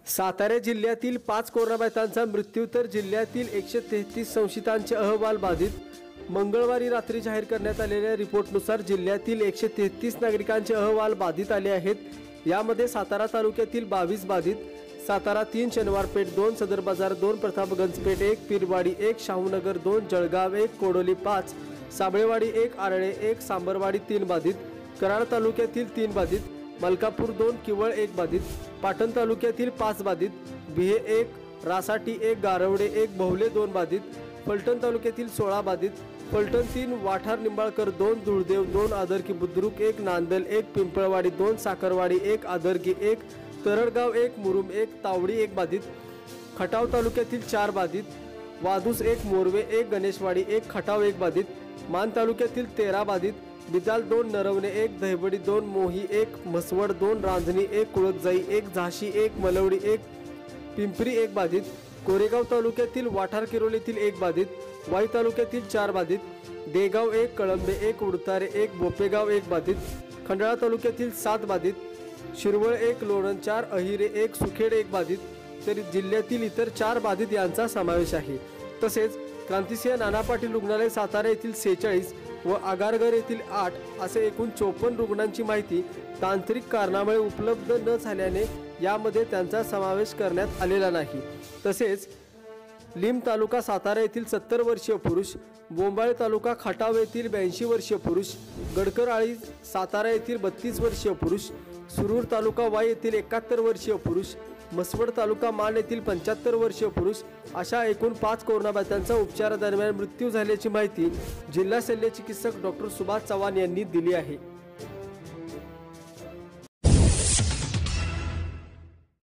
सातारा जिल्ह्यातील 5 कोरोनाबाधितांचा मृत्यू तर जिल्ह्यातील 133 संशयितांचे अहवाल बाधित। मंगळवारी रात्री जाहीर करण्यात आलेल्या रिपोर्टनुसार जिल्ह्यातील 133 नागरिकांचे अहवाल बाधित आले आहेत। यामध्ये सातारा तालुक्यातील 22 बाधित, सातारा 3, शनिवारपेठ 2, सदर बाजार 2, प्रतापगंजपेठ 1, पीरवाडी 1, शाहूनगर 2, जळगाव 1, कोडोली 5, साबळेवाडी 1, आरळे 1, सांबरवाडी 3 बाधित, कराड तालुक्यातील 3 बाधित, मलकापूर 2, किवळ 1 बाधित, पाटण तालुक्यातील 5 बाधित, बिहे 1, रासाटी 1, गारवडे 1, बहुले 2 बाधित, फलटण तालुक्यातील 16 बाधित, फलटण 3, वाठार निंबाळकर 2, दुळदेव 2, आदरकी बुद्रुक 1, नांदल 1, पिंपळवाडी 2, साखरवाडी 1, आदरकी 1, तरडगाव 1, मुरुम 1, तावडी 1 बाधित, खटाव तालुक्यातील 4 बाधित, वादूस 1, मोरवे 1, गणेशवाडी 1, खटाव 1 बाधित, मान तालुक्यातील 13 बाधित, बिदाल 2, नरवणे 1, दहिवडी 2, मोही 1, म्हसवड 2, रांजणी 1, कुळतजाई 1, झाशी 1, मलवडी 1, पिंपरी 1 बाधित, कोरेगाव तालुक्यातील वाठार किरोलीतील 1 बाधित, वाई तालुक्यातील 4 बाधित, देगाव 1, कळंबे 1, उडतारे 1, बोपेगाव 1 बाधित, खंडाळा तालुक्यातील 7 बाधित, शिरवळ 1, लोणंद 4, अहिरे 1, सुखेड 1 बाधित, तर जिल्ह्यातील इतर 4 बाधित यांचा समावेश आहे। तसेच क्रांतिसिंह नाना पाटील रुग्णालय सातारा येथील 46 व आगारगर येथील 8 असे एकूण 54 रुग्णांची माहिती तांत्रिक कारणामुळे उपलब्ध न झाल्याने यामध्ये त्यांचा समावेश करण्यात आलेला नाही। तसेच लिंब तालुका सातारा येथील 70 वर्षीय पुरुष, बोंबाळे तालुका खटाव येथील 82 वर्षीय पुरुष, गडकरआळी सातारा येथील 32 वर्षीय पुरुष, सुरूर तालुका वाई येथील 71 वर्षीय पुरुष, म्हसवड तालुका मान येथील 75 वर्षीय पुरुष अशा एकूण 5 कोरोनाबाधितांचा उपचारादरम्यान मृत्यू झाल्याची माहिती जिल्हा शल्य चिकित्सक डॉक्टर सुभाष चव्हाण यांनी दिली आहे।